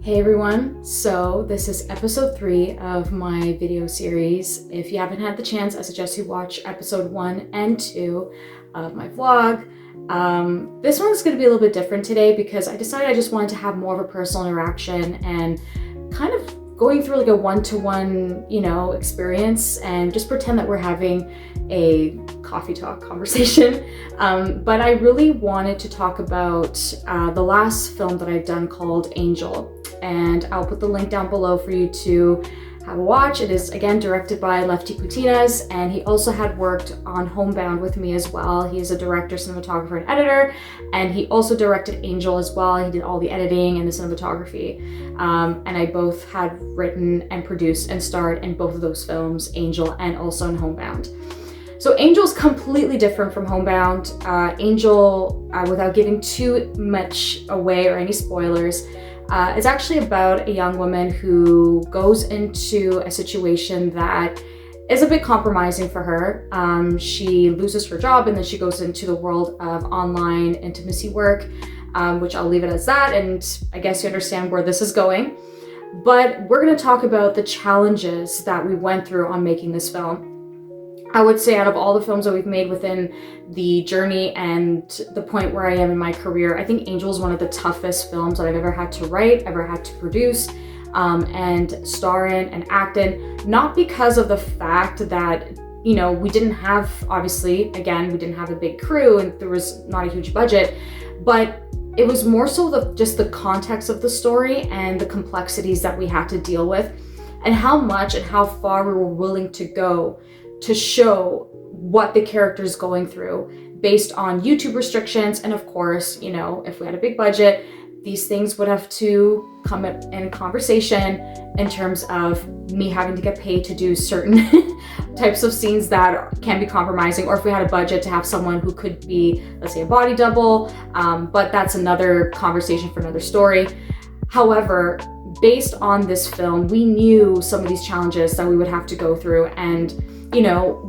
Hey everyone, so this is episode 3 of my video series. If you haven't had the chance, I suggest you watch episode 1 and 2 of my vlog. This one's going to be a little bit different today because I decided I just wanted to have more of a personal interaction and kind of going through like a one-to-one, experience and just pretend that we're having a coffee talk conversation. But I really wanted to talk about the last film that I've done called Angel. And I'll put the link down below for you to have a watch. It is again directed by Lefty Putinez, and he also had worked on Homebound with me as well. He is a director, cinematographer, and editor, and he also directed Angel as well. He did all the editing and the cinematography. And I both had written and produced and starred in both of those films, Angel and also in Homebound. So Angel's completely different from Homebound. Angel, without giving too much away or any spoilers, it's actually about a young woman who goes into a situation that is a bit compromising for her. She loses her job and then she goes into the world of online intimacy work, which I'll leave it as that, and I guess you understand where this is going. But we're going to talk about the challenges that we went through on making this film. I would say out of all the films that we've made within the journey and the point where I am in my career, I think Angel is one of the toughest films that I've ever had to write, ever had to produce, and star in and act in. Not because of the fact that, we didn't have, obviously, again, we didn't have a big crew and there was not a huge budget, but it was more so just the context of the story and the complexities that we had to deal with and how much and how far we were willing to go to show what the character is going through based on YouTube restrictions. And of course, if we had a big budget, these things would have to come up in conversation in terms of me having to get paid to do certain types of scenes that can be compromising, or if we had a budget to have someone who could be, let's say, a body double, but that's another conversation for another story. However, based on this film, we knew some of these challenges that we would have to go through and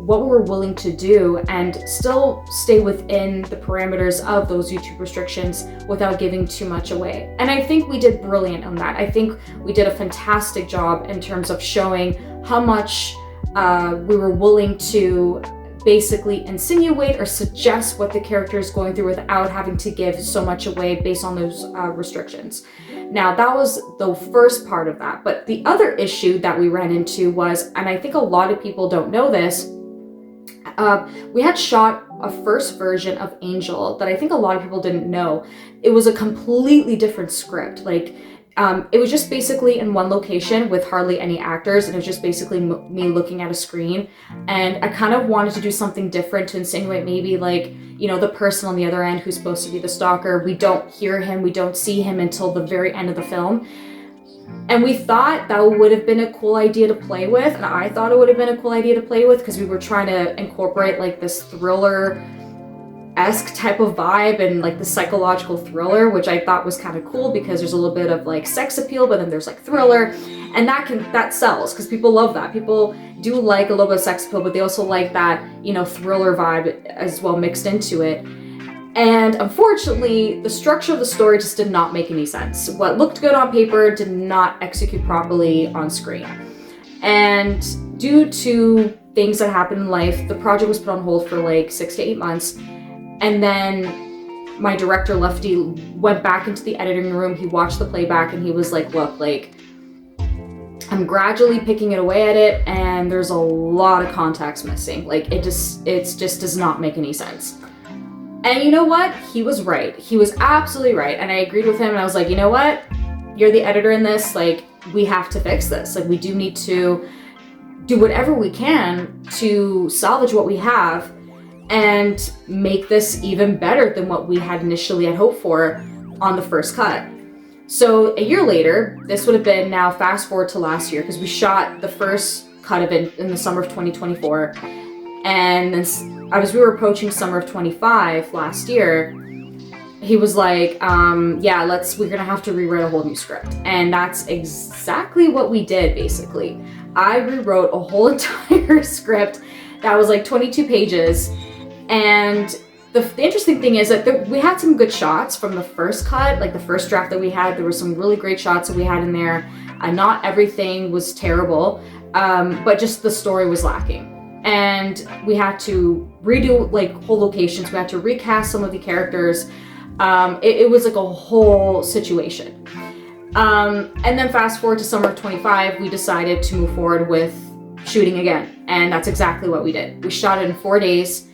what we were willing to do and still stay within the parameters of those YouTube restrictions without giving too much away. And I think we did brilliant on that. I think we did a fantastic job in terms of showing how much we were willing to basically insinuate or suggest what the character is going through without having to give so much away based on those restrictions. Now, that was the first part of that. But the other issue that we ran into was, and I think a lot of people don't know this, we had shot a first version of Angel that I think a lot of people didn't know. It was a completely different script. It was just basically in one location with hardly any actors, and it was just basically me looking at a screen. And I kind of wanted to do something different to insinuate maybe the person on the other end who's supposed to be the stalker. We don't hear him, we don't see him until the very end of the film. And we thought that would have been a cool idea to play with, and I thought it would have been a cool idea to play with because we were trying to incorporate this thriller-esque type of vibe and the psychological thriller, which I thought was kind of cool because there's a little bit of sex appeal, but then there's thriller, and that sells because people love that. People do like a little bit of sex appeal, but they also like that thriller vibe as well mixed into it. And unfortunately, the structure of the story just did not make any sense. What looked good on paper did not execute properly on screen. And due to things that happened in life, the project was put on hold for 6 to 8 months. And then my director, Lefty, went back into the editing room. He watched the playback and he was like, look, I'm gradually picking it away at it and there's a lot of context missing. It just does not make any sense. And you know what? He was right. He was absolutely right. And I agreed with him and I was like, you know what? You're the editor in this. We have to fix this. We do need to do whatever we can to salvage what we have and make this even better than what we had initially had hoped for on the first cut. So a year later, this would have been, now fast forward to last year, because we shot the first cut of it in the summer of 2024. And then as we were approaching summer of 25 last year, he was like, we're gonna have to rewrite a whole new script. And that's exactly what we did, basically. I rewrote a whole entire script that was 22 pages. And the interesting thing is that we had some good shots from the first cut, like the first draft that we had. There were some really great shots that we had in there. Not everything was terrible, but just the story was lacking. And we had to redo like whole locations. We had to recast some of the characters. It was like a whole situation. And then fast forward to summer of 25, we decided to move forward with shooting again. And that's exactly what we did. We shot it in 4 days,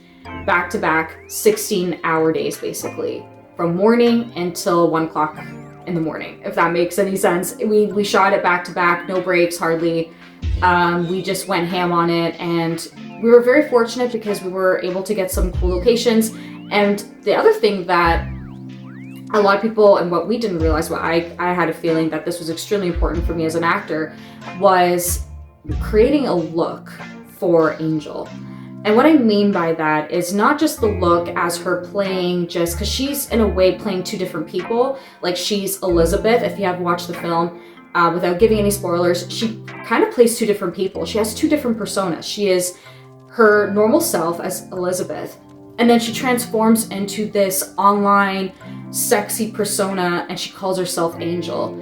back to back, 16-hour days, basically, from morning until 1 o'clock in the morning, if that makes any sense. We shot it back to back, no breaks, hardly. We just went ham on it, and we were very fortunate because we were able to get some cool locations. And the other thing that a lot of people, and what we didn't realize, what I had a feeling that this was extremely important for me as an actor, was creating a look for Angel. And what I mean by that is not just the look as her playing, just because she's in a way playing two different people. Like, she's Elizabeth, if you have watched the film, without giving any spoilers, she kind of plays two different people. She has two different personas. She is her normal self as Elizabeth, and then she transforms into this online sexy persona, and she calls herself Angel.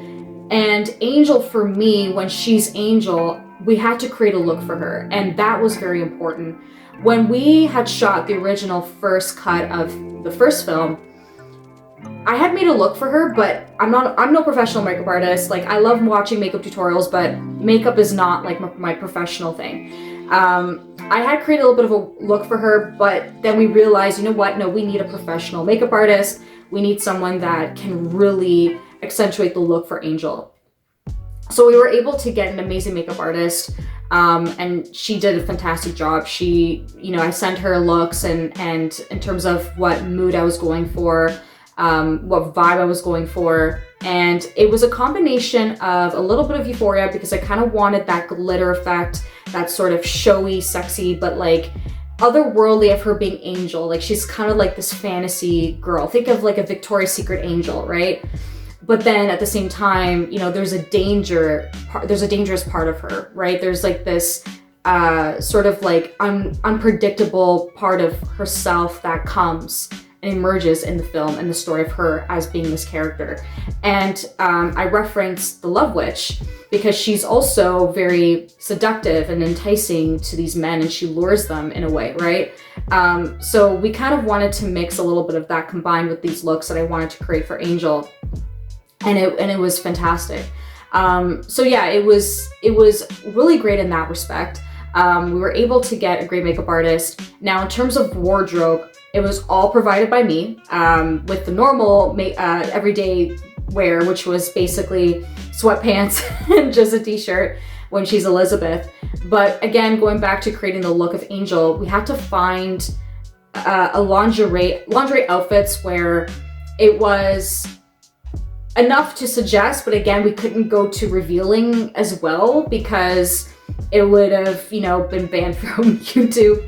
And Angel, for me, when she's Angel, we had to create a look for her, and that was very important. When we had shot the original first cut of the first film, I had made a look for her, but I'm no professional makeup artist. Like, I love watching makeup tutorials, but makeup is not like my professional thing. I had created a little bit of a look for her, but then we realized, you know what? No, we need a professional makeup artist. We need someone that can really accentuate the look for Angel. So we were able to get an amazing makeup artist, and she did a fantastic job. She, I sent her looks and in terms of what mood I was going for, what vibe I was going for. And it was a combination of a little bit of Euphoria, because I kind of wanted that glitter effect, that sort of showy, sexy, but like otherworldly of her being Angel. Like, she's kind of like this fantasy girl. Think of like a Victoria's Secret Angel, right? But then at the same time, there's a dangerous part of her, right? There's like this sort of like unpredictable part of herself that comes and emerges in the film and the story of her as being this character. And I referenced the Love Witch because she's also very seductive and enticing to these men, and she lures them in a way, right? So we kind of wanted to mix a little bit of that combined with these looks that I wanted to create for Angel. And it was fantastic. So yeah, it was really great in that respect. We were able to get a great makeup artist. Now, in terms of wardrobe, it was all provided by me, with the normal everyday wear, which was basically sweatpants and just a t-shirt when she's Elizabeth. But again, going back to creating the look of Angel, we had to find a lingerie outfits where it was enough to suggest, but again, we couldn't go too revealing as well because it would have, been banned from YouTube.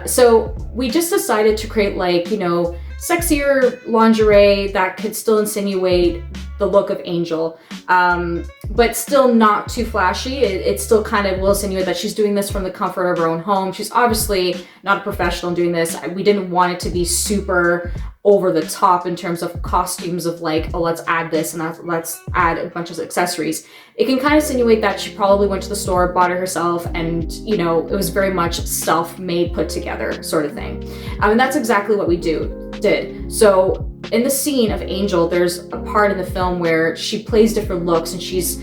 So we just decided to create like, sexier lingerie that could still insinuate the look of Angel, but still not too flashy. It still kind of will insinuate that she's doing this from the comfort of her own home. She's obviously not a professional doing this. We didn't want it to be super over the top in terms of costumes of like, oh, let's add this and let's add a bunch of accessories. It can kind of insinuate that she probably went to the store, bought it herself, and it was very much self-made, put together sort of thing. And that's exactly what we did. So in the scene of Angel, there's a part in the film where she plays different looks, and she's,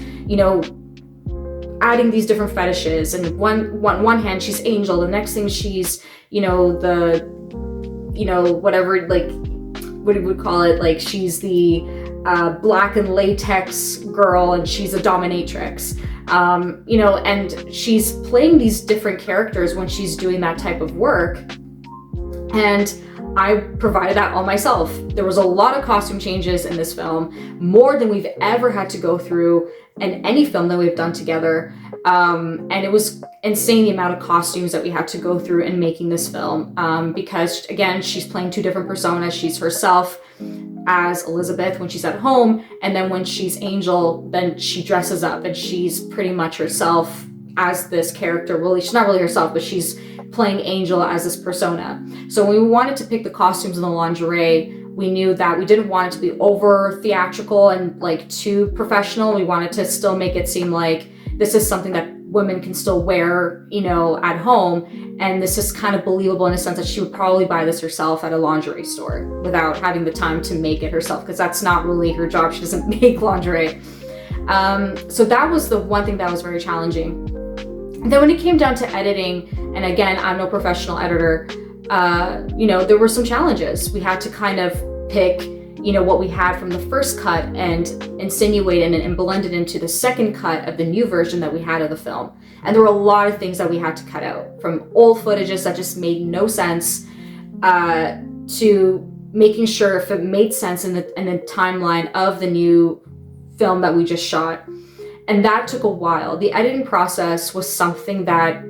adding these different fetishes. And one hand she's Angel, the next thing she's, whatever, like, what we would call it, like she's the black and latex girl, and she's a dominatrix. And she's playing these different characters when she's doing that type of work. And I provided that all myself. There was a lot of costume changes in this film, more than we've ever had to go through in any film that we've done together. And it was insane the amount of costumes that we had to go through in making this film, because again, she's playing two different personas. She's herself as Elizabeth when she's at home, and then when she's Angel, then she dresses up and she's pretty much herself as this character. Really, she's not really herself, but she's playing Angel as this persona. So when we wanted to pick the costumes and the lingerie, we knew that we didn't want it to be over theatrical and like too professional. We wanted to still make it seem like this is something that women can still wear, you know, at home. And this is kind of believable in a sense that she would probably buy this herself at a lingerie store without having the time to make it herself, because that's not really her job. She doesn't make lingerie. So that was the one thing that was very challenging. And then when it came down to editing, and again, I'm no professional editor, you know, there were some challenges. We had to kind of pick, you know, what we had from the first cut and insinuate and blend it into the second cut of the new version that we had of the film. And there were a lot of things that we had to cut out, from old footages that just made no sense, to making sure if it made sense in the timeline of the new film that we just shot. And that took a while. The editing process was something that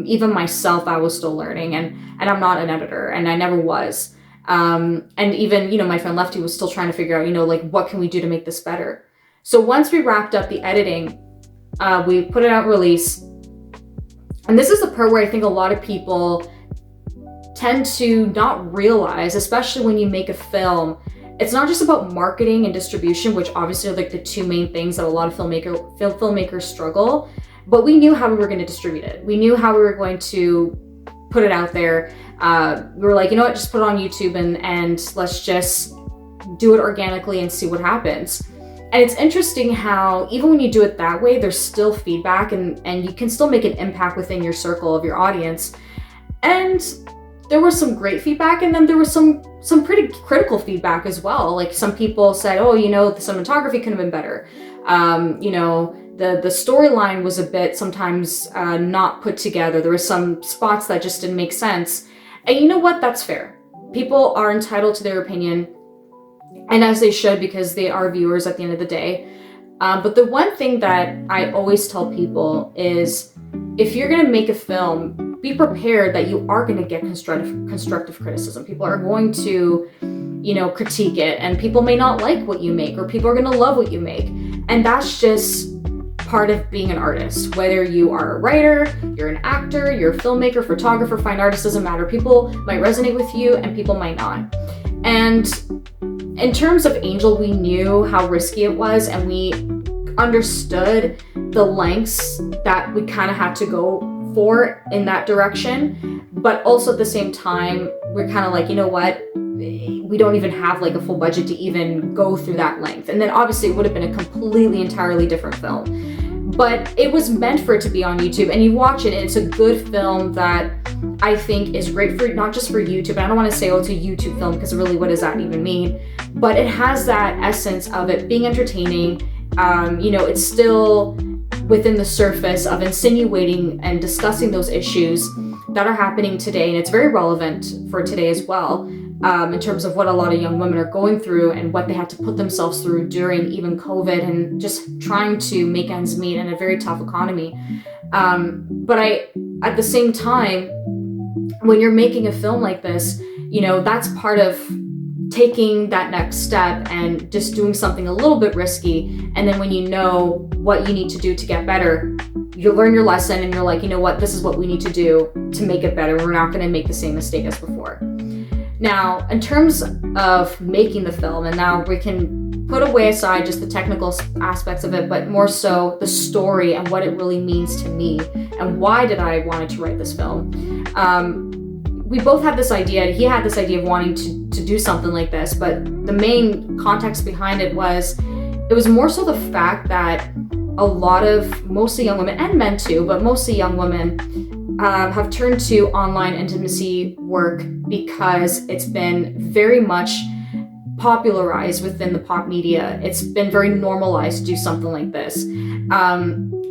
even myself, I was still learning, and I'm not an editor, and I never was. And even, you know, my friend Lefty was still trying to figure out, you know, like, what can we do to make this better? So once we wrapped up the editing, we put it out release. And this is the part where I think a lot of people tend to not realize, especially when you make a film, it's not just about marketing and distribution, which obviously are like the two main things that a lot of filmmakers struggle, but we knew how we were going to distribute it. We knew how we were going to put it out there. We were like, you know what, just put it on YouTube and let's just do it organically and see what happens. And it's interesting how even when you do it that way, there's still feedback and you can still make an impact within your circle of your audience. And there was some great feedback, and then there was some pretty critical feedback as well. Like, some people said, oh, you know, the cinematography could have been better. You know, the storyline was a bit sometimes not put together. There were some spots that just didn't make sense. And you know what? That's fair. People are entitled to their opinion, and as they should, because they are viewers at the end of the day. But the one thing that I always tell people is, if you're going to make a film, be prepared that you are going to get constructive criticism. People are going to, you know, critique it, and people may not like what you make, or people are going to love what you make. And that's just part of being an artist. Whether you are a writer, you're an actor, you're a filmmaker, photographer, fine artist, doesn't matter. People might resonate with you and people might not. And in terms of Angel, we knew how risky it was, and we understood the lengths that we kind of had to go for in that direction. But also at the same time, we're kind of like, you know what? We don't even have like a full budget to even go through that length. And then obviously it would have been a completely, entirely different film. But it was meant for it to be on YouTube, and you watch it and it's a good film that I think is great for, not just for YouTube. And I don't want to say, oh, it's a YouTube film, because really, what does that even mean? But it has that essence of it being entertaining. You know, it's still within the surface of insinuating and discussing those issues that are happening today. And it's very relevant for today as well, in terms of what a lot of young women are going through and what they had to put themselves through during even COVID and just trying to make ends meet in a very tough economy. But at the same time, when you're making a film like this, you know, that's part of taking that next step and just doing something a little bit risky. And then when you know what you need to do to get better, you learn your lesson and you're like, you know what, this is what we need to do to make it better. We're not going to make the same mistake as before. Now, in terms of making the film, and now we can put away aside just the technical aspects of it, but more so the story and what it really means to me and why did I wanted to write this film. We both had this idea. He had this idea of wanting to do something like this, but the main context behind it was more so the fact that a lot of mostly young women, and men too, but mostly young women, have turned to online intimacy work because it's been very much popularized within the pop media. It's been very normalized to do something like this.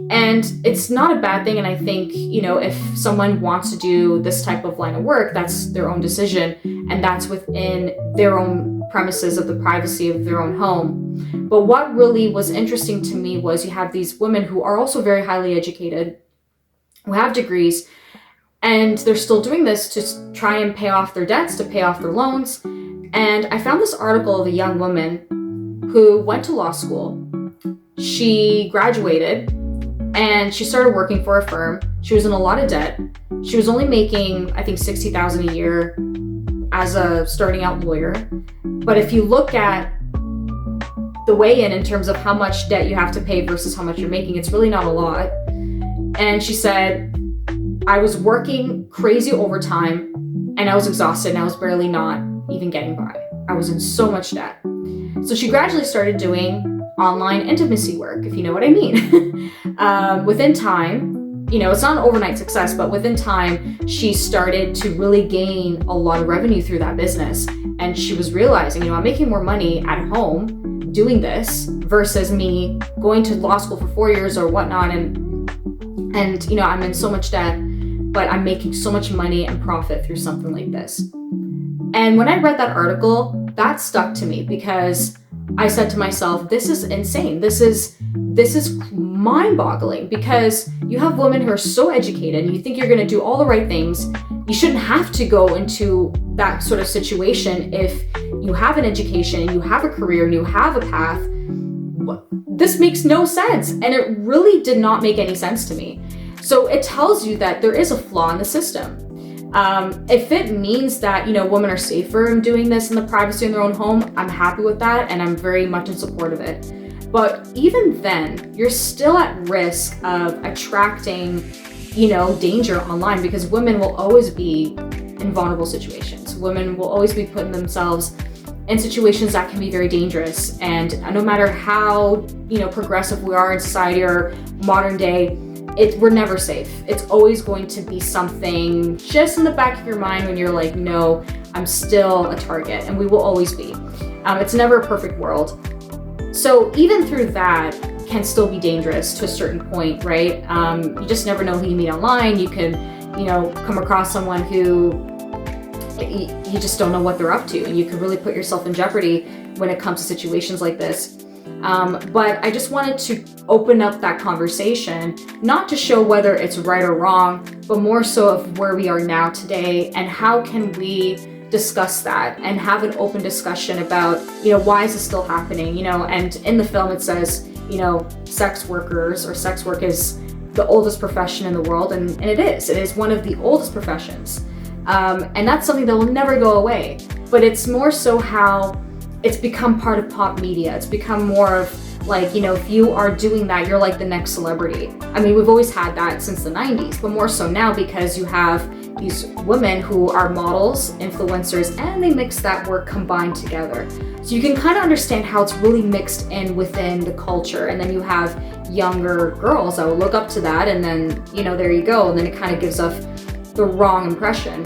And it's not a bad thing. And I think, you know, if someone wants to do this type of line of work, that's their own decision. And that's within their own premises of the privacy of their own home. But what really was interesting to me was you have these women who are also very highly educated, who have degrees, and they're still doing this to try and pay off their debts, to pay off their loans. And I found this article of a young woman who went to law school. She graduated and she started working for a firm. She was in a lot of debt. She was only making, I think, $60,000 a year as a starting out lawyer. But if you look at the weigh-in in terms of how much debt you have to pay versus how much you're making, it's really not a lot. And she said, I was working crazy overtime and I was exhausted and I was barely not even getting by. I was in so much debt. So she gradually started doing online intimacy work, if you know what I mean. Within time, it's not an overnight success, but within time, she started to really gain a lot of revenue through that business. And she was realizing, I'm making more money at home doing this versus me going to law school for 4 years or whatnot. And I'm in so much debt, but I'm making so much money and profit through something like this. And when I read that article, that stuck to me because I said to myself, this is insane. This is mind-boggling, because you have women who are so educated and you think you're going to do all the right things. You shouldn't have to go into that sort of situation if you have an education and you have a career and you have a path. This makes no sense. And it really did not make any sense to me. So it tells you that there is a flaw in the system. If it means that, women are safer in doing this in the privacy in their own home, I'm happy with that and I'm very much in support of it. But even then, you're still at risk of attracting, danger online, because women will always be in vulnerable situations. Women will always be putting themselves in situations that can be very dangerous. And no matter how, progressive we are in society or modern day, we're never safe. It's always going to be something just in the back of your mind when you're like, no, I'm still a target, and we will always be. It's never a perfect world. So even through that can still be dangerous to a certain point, right? You just never know who you meet online. You could, come across someone who you just don't know what they're up to, and you could really put yourself in jeopardy when it comes to situations like this. But I just wanted to open up that conversation, not to show whether it's right or wrong, but more so of where we are now today and how can we discuss that and have an open discussion about, why is this still happening, and in the film it says, sex workers or sex work is the oldest profession in the world, and it is one of the oldest professions. And that's something that will never go away, but it's more so how it's become part of pop media. It's become more of like, if you are doing that, you're like the next celebrity. I mean, we've always had that since the 90s, but more so now because you have these women who are models, influencers, and they mix that work combined together. So you can kind of understand how it's really mixed in within the culture. And then you have younger girls that will look up to that, and then, there you go. And then it kind of gives off the wrong impression.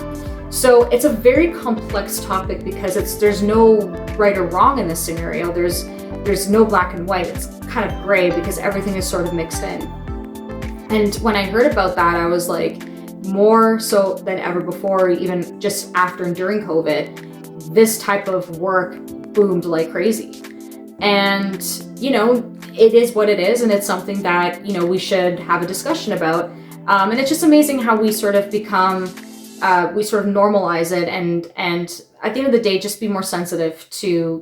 So it's a very complex topic because there's no right or wrong in this scenario. There's no black and white. It's kind of gray because everything is sort of mixed in. And when I heard about that, I was like, more so than ever before, even just after and during COVID, this type of work boomed like crazy. And, it is what it is, and it's something that, we should have a discussion about. And it's just amazing how we sort of become, we sort of normalize it, and at the end of the day, just be more sensitive to,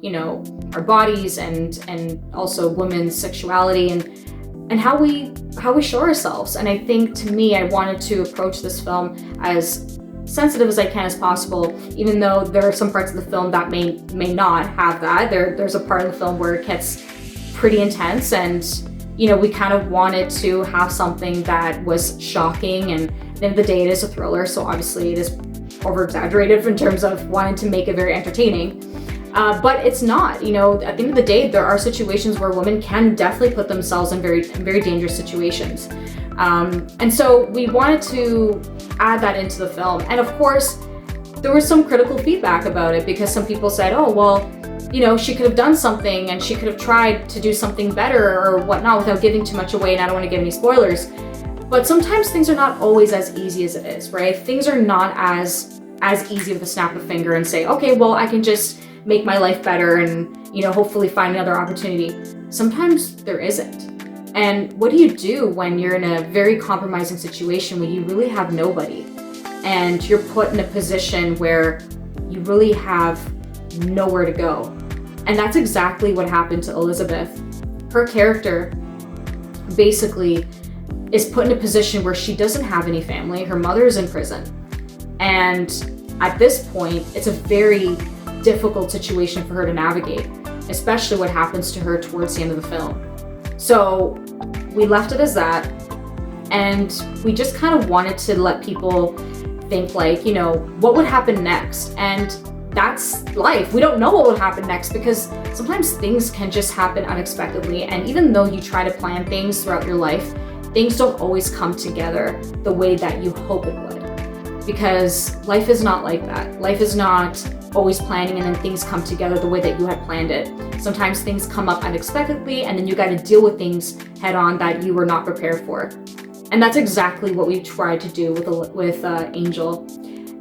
our bodies and also women's sexuality and how we show ourselves. And I think, to me, I wanted to approach this film as sensitive as I can as possible, even though there are some parts of the film that may not have that. There's a part of the film where it gets pretty intense, and we kind of wanted to have something that was shocking, and at the end of the day, it is a thriller, so obviously it is over-exaggerated in terms of wanting to make it very entertaining. But it's not, at the end of the day, there are situations where women can definitely put themselves in very dangerous situations. And so we wanted to add that into the film. And of course, there was some critical feedback about it, because some people said, oh, well, she could have done something and she could have tried to do something better or whatnot without giving too much away. And I don't want to give any spoilers. But sometimes things are not always as easy as it is, right? Things are not as easy with a snap of a finger and say, okay, well, I can just make my life better and, hopefully find another opportunity. Sometimes there isn't. And what do you do when you're in a very compromising situation where you really have nobody and you're put in a position where you really have nowhere to go? And that's exactly what happened to Elizabeth. Her character basically is put in a position where she doesn't have any family. Her mother is in prison. And at this point, it's a very difficult situation for her to navigate, especially what happens to her towards the end of the film. So we left it as that, and we just kind of wanted to let people think like, you know, what would happen next? And that's life. We don't know what will happen next because sometimes things can just happen unexpectedly. And even though you try to plan things throughout your life, things don't always come together the way that you hope it would. Because life is not like that. Life is not always planning and then things come together the way that you had planned it. Sometimes things come up unexpectedly and then you got to deal with things head on that you were not prepared for. And that's exactly what we tried to do with Angel.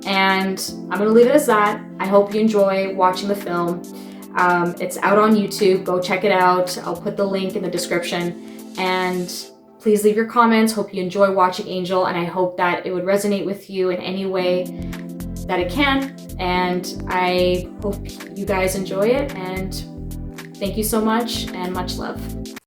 And I'm gonna leave it as that. I hope you enjoy watching the film. It's out on YouTube. Go check it out. I'll put the link in the description. And please leave your comments. Hope you enjoy watching Angel, and I hope that it would resonate with you in any way that it can. And I hope you guys enjoy it, and thank you so much, and much love.